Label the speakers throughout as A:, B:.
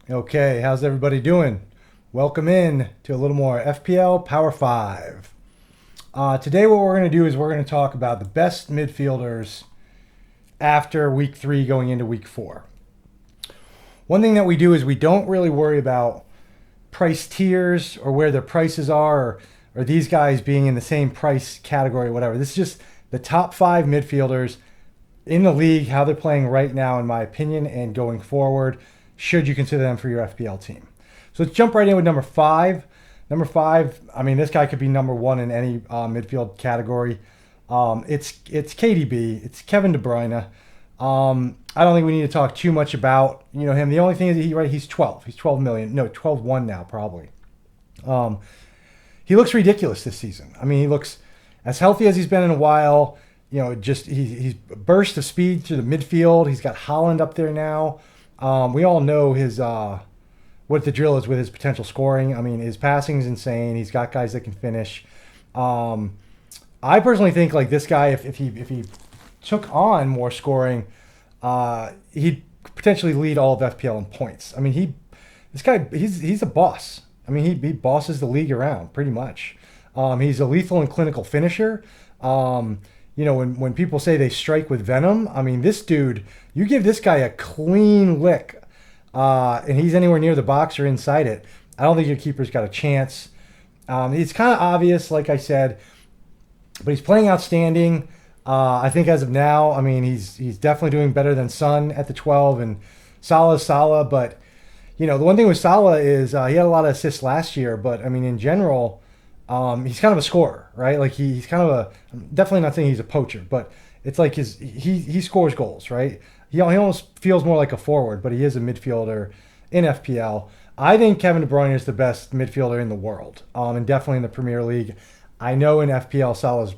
A: Okay, how's everybody doing? Welcome in to a little more FPL Power 5. Today, what we're going to do is we're going to talk about the best midfielders after week 3 going into week 4. One thing that we do is we don't really worry about price tiers or where their prices are or these guys being in the same price category, whatever. This is just the top 5 midfielders in the league, how they're playing right now, in my opinion, and going forward, should you consider them for your FPL team. So let's jump right in with number 5. Number 5, I mean, this guy could be number 1 in any midfield category. It's KDB. It's Kevin De Bruyne. I don't think we need to talk too much about him. The only thing is he's 12. He's 12 million. No, 12-1 now probably. He looks ridiculous this season. I mean, he looks as healthy as he's been in a while. Just he's burst of speed through the midfield. He's got Haaland up there now. We all know his what the drill is with his potential scoring. I mean, his passing is insane. He's got guys that can finish. I personally think like this guy, if he took on more scoring, he'd potentially lead all of FPL in points. I mean, he's a boss. I mean, he bosses the league around pretty much. He's a lethal and clinical finisher. When people say they strike with venom, I mean, this dude, you give this guy a clean lick, and he's anywhere near the box or inside it, I don't think your keeper's got a chance. It's kind of obvious, like I said, but he's playing outstanding. I think as of now, I mean, he's definitely doing better than Son at the 12, and Salah's Salah. But, the one thing with Salah is he had a lot of assists last year, but, I mean, in general, he's kind of a scorer, right? Like he's kind of I'm definitely not saying he's a poacher, but it's like he scores goals, right? He almost feels more like a forward, but he is a midfielder in FPL. I think Kevin De Bruyne is the best midfielder in the world, and definitely in the Premier League. I know in FPL Salah's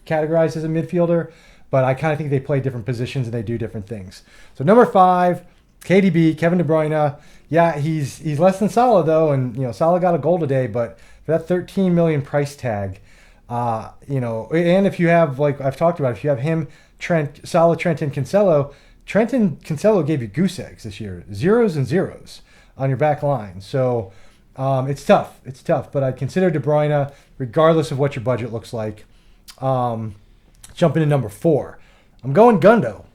A: categorized as a midfielder, but I kind of think they play different positions and they do different things. So number 5, KDB, Kevin De Bruyne. Yeah, he's less than Salah though, and Salah got a goal today, but for that 13 million price tag, and if you have, like I've talked about, if you have him, Salah, Trent, and Cancelo, Trent and Cancelo gave you goose eggs this year, zeros and zeros on your back line. So it's tough. It's tough, but I'd consider De Bruyne regardless of what your budget looks like. Jumping to number 4, I'm going Gundo,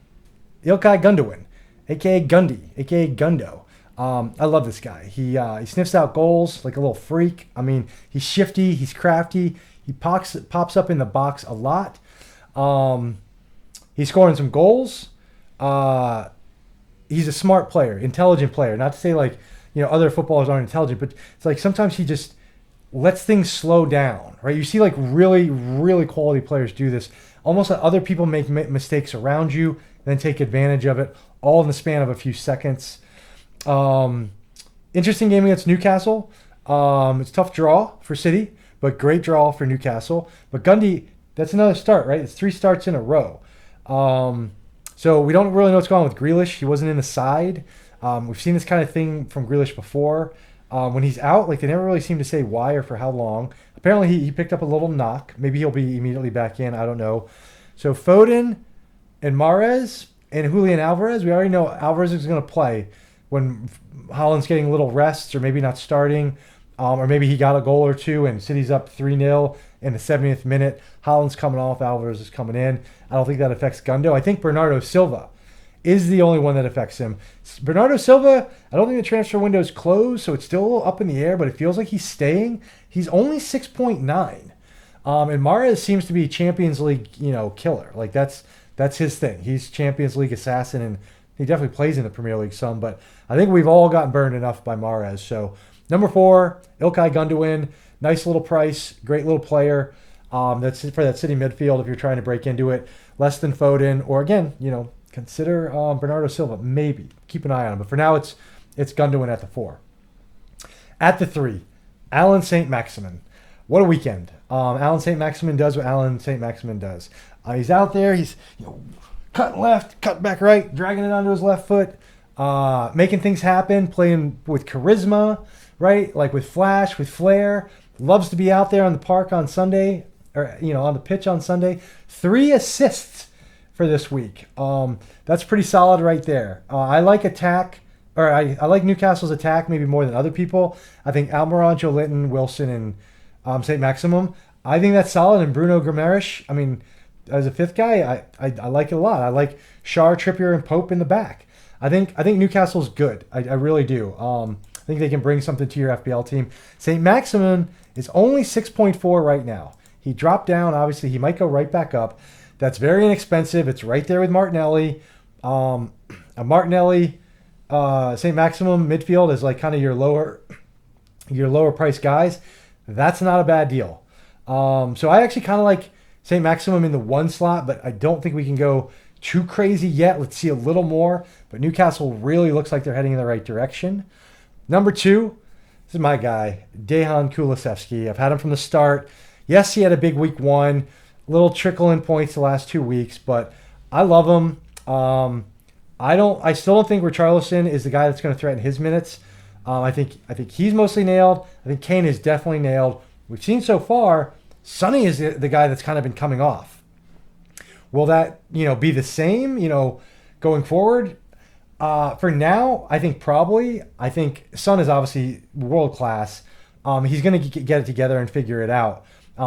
A: Ilkay Gundogan, aka Gundy, aka Gundo. I love this guy. He sniffs out goals like a little freak. I mean, he's shifty, he's crafty. He pops up in the box a lot. He's scoring some goals. He's a smart player, intelligent player. Not to say like other footballers aren't intelligent, but it's like sometimes he just lets things slow down, right? You see like really, really quality players do this. Almost let other people make mistakes around you, then take advantage of it, all in the span of a few seconds. Interesting game against Newcastle. It's a tough draw for City, but great draw for Newcastle. But Gundy, that's another start, right? It's 3 starts in a row. So we don't really know what's going on with Grealish. He wasn't in the side. We've seen this kind of thing from Grealish before. When he's out, like they never really seem to say why or for how long. Apparently he picked up a little knock. Maybe he'll be immediately back in. I don't know. So Foden and Mahrez and Julian Alvarez, we already know Alvarez is going to play when Haaland's getting little rests or maybe not starting, or maybe he got a goal or two and City's up 3-0 in the 70th minute. Haaland's coming off, Alvarez is coming in. I don't think that affects Gundo. I think Bernardo Silva is the only one that affects him. Bernardo Silva, I don't think the transfer window is closed, so it's still a little up in the air, but it feels like he's staying. He's only 6.9. And Mahrez seems to be Champions League, killer. Like that's his thing. He's Champions League assassin, and he definitely plays in the Premier League some, but I think we've all gotten burned enough by Mahrez. So number 4, Ilkay Gundogan, nice little price, great little player. That's for that City midfield if you're trying to break into it. Less than Foden, or again, consider Bernardo Silva. Maybe keep an eye on him, but for now it's Gundogan at the 4. At the 3, Alan St. Maximin. What a weekend! Alan St. Maximin does what Alan St. Maximin does. He's out there. He's cutting left, cutting back right, dragging it onto his left foot, making things happen, playing with charisma, right? Like with flash, with flair. Loves to be out there on the park on Sunday, or on the pitch on Sunday. 3 assists for this week. That's pretty solid right there. I like attack or I like Newcastle's attack maybe more than other people. I think Almiron, Joe Linton, Wilson, and St. Maximum. I think that's solid. And Bruno Guimaraes, I mean, as a fifth guy, I like it a lot. I like Shar, Trippier, and Pope in the back. I think Newcastle's good. I really do. I think they can bring something to your FPL team. St. Maximin is only 6.4 right now. He dropped down. Obviously, he might go right back up. That's very inexpensive. It's right there with Martinelli. A Martinelli, St. Maximum midfield is like kind of your lower price guys. That's not a bad deal. So I actually kind of like St. Maximum in the one slot, but I don't think we can go too crazy yet. Let's see a little more. But Newcastle really looks like they're heading in the right direction. Number 2, this is my guy, Dejan Kulusevski. I've had him from the start. Yes, he had a big week 1, little trickle in points the last 2 weeks, but I love him. I still don't think Richarlison is the guy that's going to threaten his minutes. I think he's mostly nailed. I think Kane is definitely nailed. We've seen so far, Sonny is the guy that's kind of been coming off. Will that, be the same, going forward? For now, I think probably. I think Son is obviously world class. He's going to get it together and figure it out,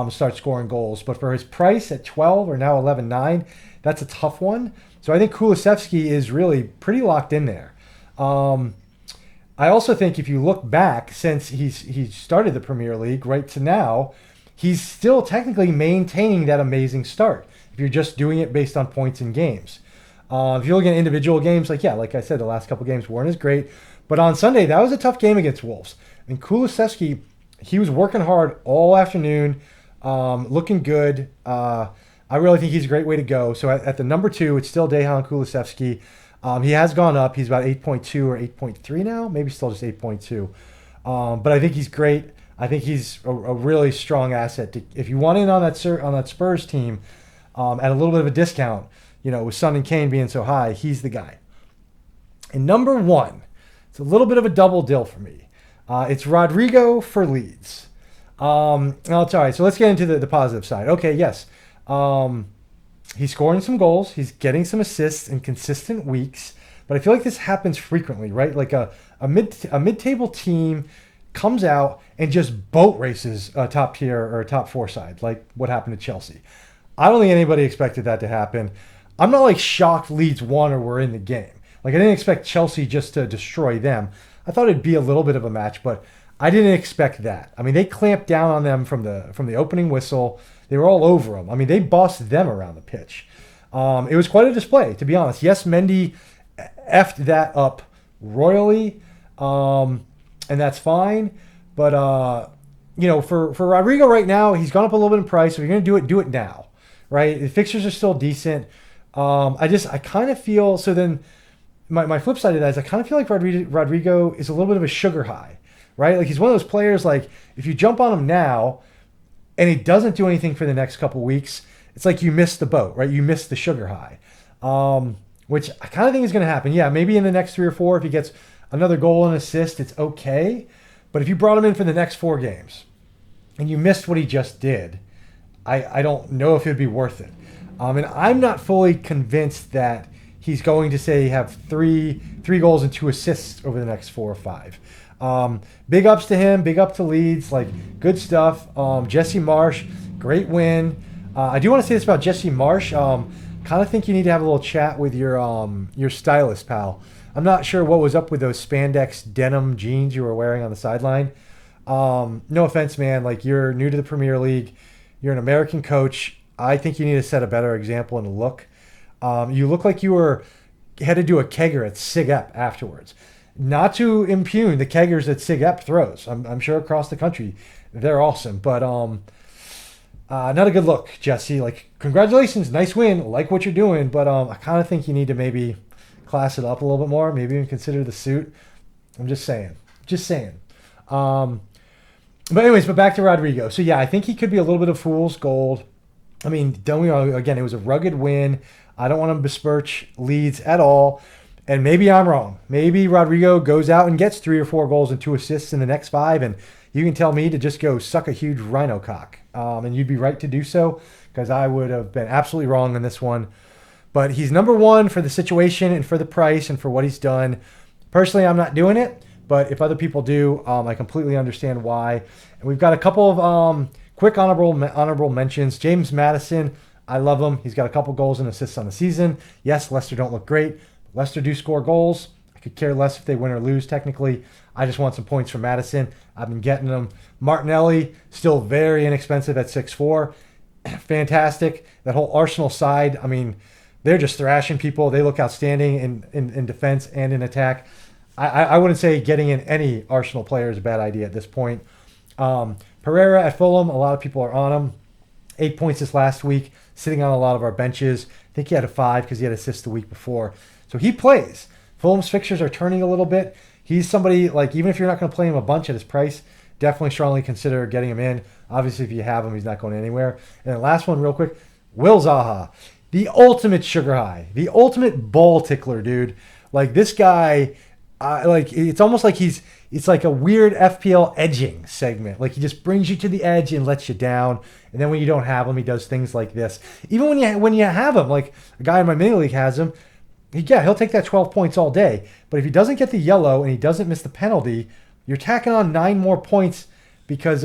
A: start scoring goals. But for his price at 12 or now 11.9, that's a tough one. So I think Kulusevski is really pretty locked in there. I also think if you look back since he started the Premier League right to now, he's still technically maintaining that amazing start. If you're just doing it based on points in games. If you're looking at individual games, like I said, the last couple games weren't as great. But on Sunday, that was a tough game against Wolves. And Kulusevski, he was working hard all afternoon, looking good. I really think he's a great way to go. So at the number 2, it's still Dejan Kulusevski. He has gone up. He's about 8.2 or 8.3 now, maybe still just 8.2. But I think he's great. I think he's a really strong asset. If you want in on that Spurs team at a little bit of a discount, with Son and Kane being so high, he's the guy. And number 1, it's a little bit of a double deal for me. It's Rodrigo for Leeds. No, it's all right. So let's get into the positive side. Okay, yes. He's scoring some goals. He's getting some assists in consistent weeks. But I feel like this happens frequently, right? Like a mid-table team comes out and just boat races a top tier or a top 4 side, like what happened to Chelsea. I don't think anybody expected that to happen. I'm not like shocked Leeds won or were in the game. Like I didn't expect Chelsea just to destroy them. I thought it'd be a little bit of a match, but I didn't expect that. I mean, they clamped down on them from the opening whistle. They were all over them. I mean, they bossed them around the pitch. It was quite a display, to be honest. Yes, Mendy effed that up royally, and that's fine. But for Rodrigo right now, he's gone up a little bit in price. So if you're going to do it now, right? The fixtures are still decent. I kind of feel, so then my flip side of that is I kind of feel like Rodrigo is a little bit of a sugar high, right? Like he's one of those players, like if you jump on him now and he doesn't do anything for the next couple weeks, it's like you missed the boat, right? You missed the sugar high, which I kind of think is going to happen. Yeah, maybe in the next 3 or 4, if he gets another goal and assist, it's okay. But if you brought him in for the next 4 games and you missed what he just did, I don't know if it'd be worth it. And I'm not fully convinced that he's going to say have three goals and 2 assists over the next 4 or 5. Big ups to him, big up to Leeds, like good stuff. Jesse Marsh, great win. I do want to say this about Jesse Marsh. Kind of think you need to have a little chat with your stylist, pal. I'm not sure what was up with those spandex denim jeans you were wearing on the sideline. No offense, man. Like you're new to the Premier League. You're an American coach. I think you need to set a better example in the look. You look like you had to do a kegger at Sig Ep afterwards. Not to impugn the keggers that Sig Ep throws. I'm sure across the country they're awesome, but not a good look, Jesse. Like congratulations, nice win. Like what you're doing, but I kind of think you need to maybe class it up a little bit more. Maybe even consider the suit. I'm just saying. But anyways, back to Rodrigo. So yeah, I think he could be a little bit of fool's gold. I mean, don't we know, again, it was a rugged win. I don't want to besmirch Leeds at all. And maybe I'm wrong. Maybe Rodrigo goes out and gets 3 or 4 goals and 2 assists in the next 5, and you can tell me to just go suck a huge rhino cock. And you'd be right to do so, because I would have been absolutely wrong on this one. But he's number 1 for the situation and for the price and for what he's done. Personally, I'm not doing it, but if other people do, I completely understand why. And we've got a couple of quick honorable mentions. James Madison, I love him. He's got a couple goals and assists on the season. Yes, Leicester don't look great. Leicester do score goals. I could care less if they win or lose, technically. I just want some points from Madison. I've been getting them. Martinelli, still very inexpensive at 6'4". Fantastic. That whole Arsenal side, I mean, they're just thrashing people. They look outstanding in defense and in attack. I wouldn't say getting in any Arsenal player is a bad idea at this point. Pereira at Fulham, a lot of people are on him. 8 points this last week, sitting on a lot of our benches. I think he had a 5 because he had assists the week before. So he plays. Fulham's fixtures are turning a little bit. He's somebody, like, even if you're not going to play him a bunch at his price, definitely strongly consider getting him in. Obviously, if you have him, he's not going anywhere. And then last one real quick, Will Zaha. The ultimate sugar high. The ultimate ball tickler, dude. Like, this guy, like, it's almost like it's like a weird FPL edging segment. Like, he just brings you to the edge and lets you down. And then when you don't have him, he does things like this. Even when you have him, like a guy in my mini league has him, he'll take that 12 points all day. But if he doesn't get the yellow and he doesn't miss the penalty, you're tacking on 9 more points because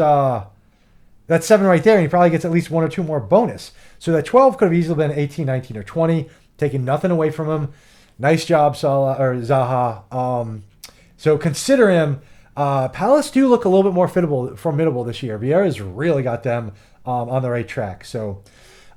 A: that's 7 right there, and he probably gets at least 1 or 2 more bonus. So that 12 could have easily been 18, 19, or 20, taking nothing away from him. Nice job, Zaha. So consider him. Palace do look a little bit more formidable this year. Vieira's really got them on the right track. So,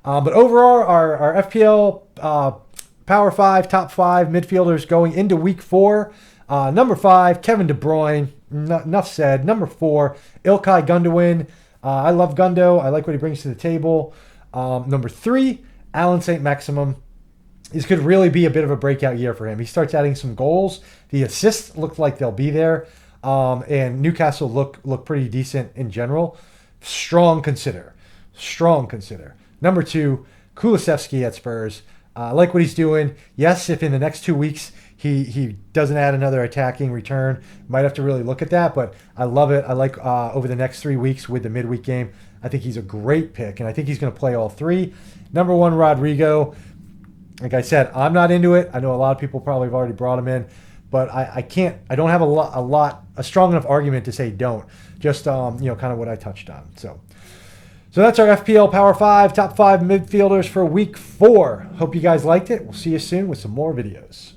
A: but overall, our FPL Power 5, top 5 midfielders going into week 4. Number 5, Kevin De Bruyne. Enough said. Number 4, Ilkay Gundogan. I love Gundo. I like what he brings to the table. Number 3, Alan St. Maximum. This could really be a bit of a breakout year for him. He starts adding some goals. The assists look like they'll be there. And Newcastle look pretty decent in general. Strong consider. Number 2, Kulusevski at Spurs. I like what he's doing. Yes, if in the next 2 weeks he doesn't add another attacking return, might have to really look at that. But I love it. I like over the next 3 weeks with the midweek game. I think he's a great pick, and I think he's going to play all 3. Number 1, Rodrigo. Like I said, I'm not into it. I know a lot of people probably have already brought him in, but I can't. I don't have a strong enough argument to say don't. Just kind of what I touched on. So that's our FPL Power 5, top 5 midfielders for week 4. Hope you guys liked it. We'll see you soon with some more videos.